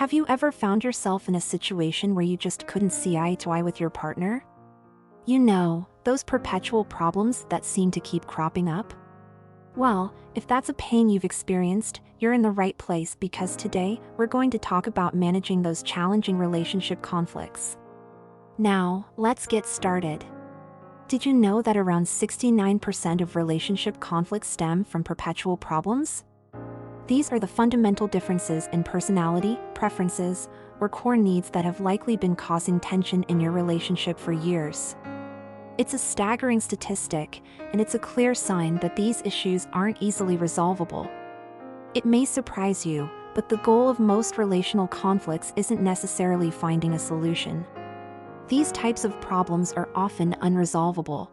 Have you ever found yourself in a situation where you just couldn't see eye to eye with your partner? You know, those perpetual problems that seem to keep cropping up? Well, if that's a pain you've experienced, you're in the right place because today, we're going to talk about managing those challenging relationship conflicts. Now, let's get started. Did you know that around 69% of relationship conflicts stem from perpetual problems? These are the fundamental differences in personality, preferences, or core needs that have likely been causing tension in your relationship for years. It's a staggering statistic, and it's a clear sign that these issues aren't easily resolvable. It may surprise you, but the goal of most relational conflicts isn't necessarily finding a solution. These types of problems are often unresolvable.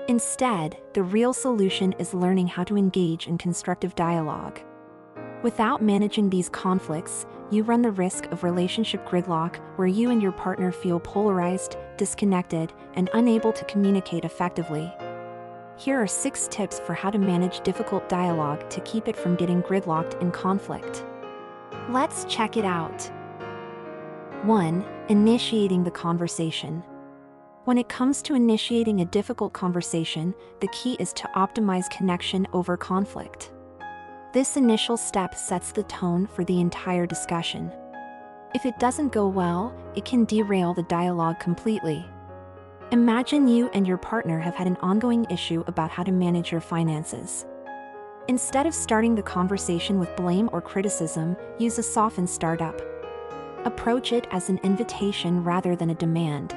Instead, the real solution is learning how to engage in constructive dialogue. Without managing these conflicts, you run the risk of relationship gridlock where you and your partner feel polarized, disconnected, and unable to communicate effectively. Here are 6 tips for how to manage difficult dialogue to keep it from getting gridlocked in conflict. Let's check it out. 1. Initiating the conversation. When it comes to initiating a difficult conversation, the key is to optimize connection over conflict. This initial step sets the tone for the entire discussion. If it doesn't go well, it can derail the dialogue completely. Imagine you and your partner have had an ongoing issue about how to manage your finances. Instead of starting the conversation with blame or criticism, use a softened startup. Approach it as an invitation rather than a demand.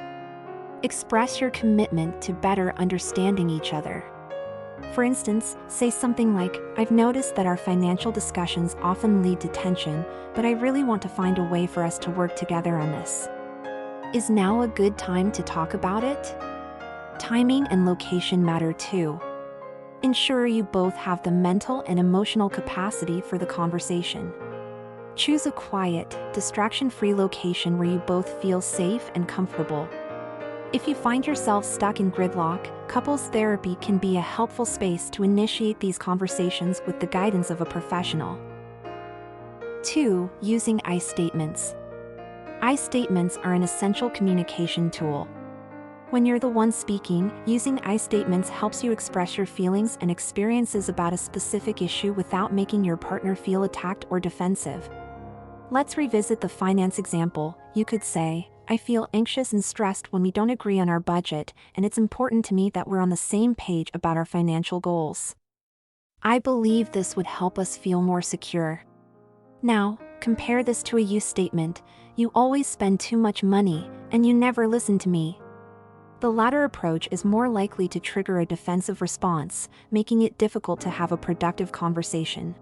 Express your commitment to better understanding each other. For instance, say something like, "I've noticed that our financial discussions often lead to tension, but I really want to find a way for us to work together on this. Is now a good time to talk about it?" Timing and location matter too. Ensure you both have the mental and emotional capacity for the conversation. Choose a quiet, distraction-free location where you both feel safe and comfortable. If you find yourself stuck in gridlock, couples therapy can be a helpful space to initiate these conversations with the guidance of a professional. 2. Using I statements. I statements are an essential communication tool. When you're the one speaking, using I statements helps you express your feelings and experiences about a specific issue without making your partner feel attacked or defensive. Let's revisit the finance example. You could say, "I feel anxious and stressed when we don't agree on our budget, and it's important to me that we're on the same page about our financial goals. I believe this would help us feel more secure." Now, compare this to a you statement. "You always spend too much money, and you never listen to me." The latter approach is more likely to trigger a defensive response, making it difficult to have a productive conversation.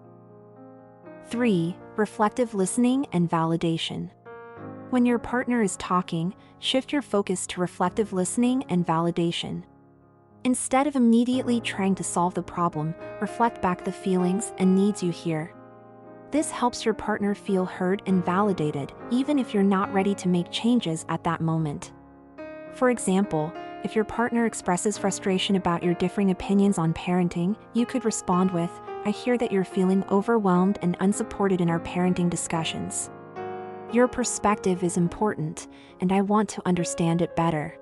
3. Reflective listening and validation. When your partner is talking, shift your focus to reflective listening and validation. Instead of immediately trying to solve the problem, reflect back the feelings and needs you hear. This helps your partner feel heard and validated, even if you're not ready to make changes at that moment. For example, if your partner expresses frustration about your differing opinions on parenting, you could respond with, "I hear that you're feeling overwhelmed and unsupported in our parenting discussions. Your perspective is important, and I want to understand it better."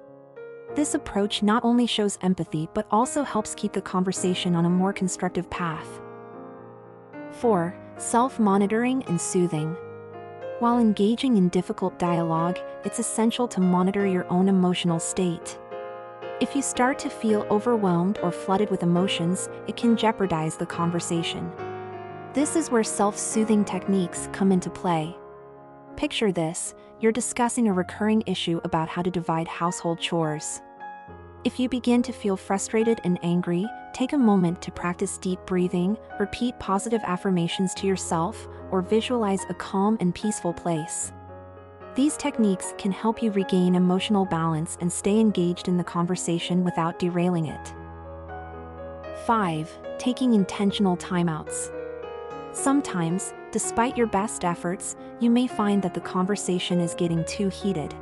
This approach not only shows empathy but also helps keep the conversation on a more constructive path. 4. Self-monitoring and soothing. While engaging in difficult dialogue, it's essential to monitor your own emotional state. If you start to feel overwhelmed or flooded with emotions, it can jeopardize the conversation. This is where self-soothing techniques come into play. Picture this: you're discussing a recurring issue about how to divide household chores. If you begin to feel frustrated and angry, take a moment to practice deep breathing, repeat positive affirmations to yourself, or visualize a calm and peaceful place. These techniques can help you regain emotional balance and stay engaged in the conversation without derailing it. 5. Taking intentional timeouts. Sometimes, despite your best efforts, you may find that the conversation is getting too heated.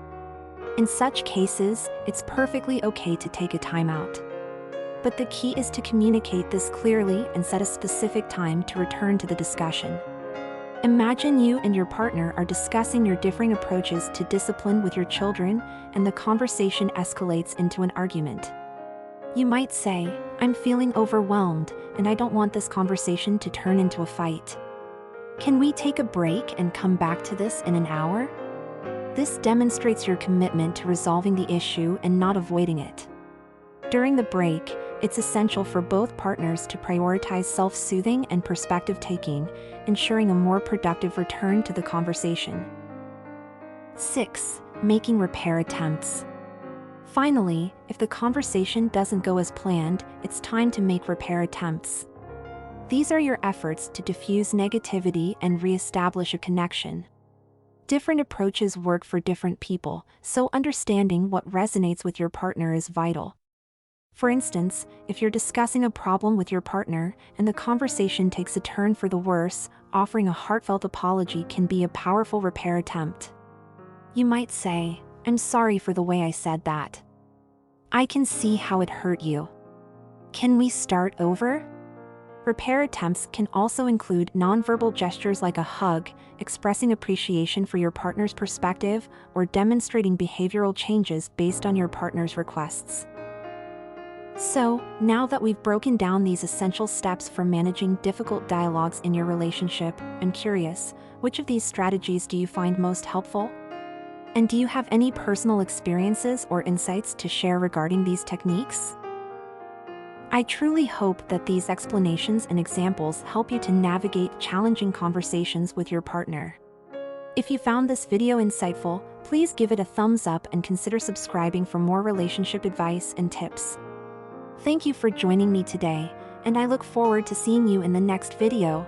In such cases, it's perfectly okay to take a timeout. But the key is to communicate this clearly and set a specific time to return to the discussion. Imagine you and your partner are discussing your differing approaches to discipline with your children, and the conversation escalates into an argument. You might say, "I'm feeling overwhelmed, and I don't want this conversation to turn into a fight. Can we take a break and come back to this in an hour?" This demonstrates your commitment to resolving the issue and not avoiding it. During the break, it's essential for both partners to prioritize self-soothing and perspective-taking, ensuring a more productive return to the conversation. 6. Making repair attempts. Finally, if the conversation doesn't go as planned, it's time to make repair attempts. These are your efforts to diffuse negativity and re-establish a connection. Different approaches work for different people, so understanding what resonates with your partner is vital. For instance, if you're discussing a problem with your partner and the conversation takes a turn for the worse, offering a heartfelt apology can be a powerful repair attempt. You might say, "I'm sorry for the way I said that. I can see how it hurt you. Can we start over?" Repair attempts can also include nonverbal gestures like a hug, expressing appreciation for your partner's perspective, or demonstrating behavioral changes based on your partner's requests. So, now that we've broken down these essential steps for managing difficult dialogues in your relationship, I'm curious, which of these strategies do you find most helpful? And do you have any personal experiences or insights to share regarding these techniques? I truly hope that these explanations and examples help you to navigate challenging conversations with your partner. If you found this video insightful, please give it a thumbs up and consider subscribing for more relationship advice and tips. Thank you for joining me today, and I look forward to seeing you in the next video.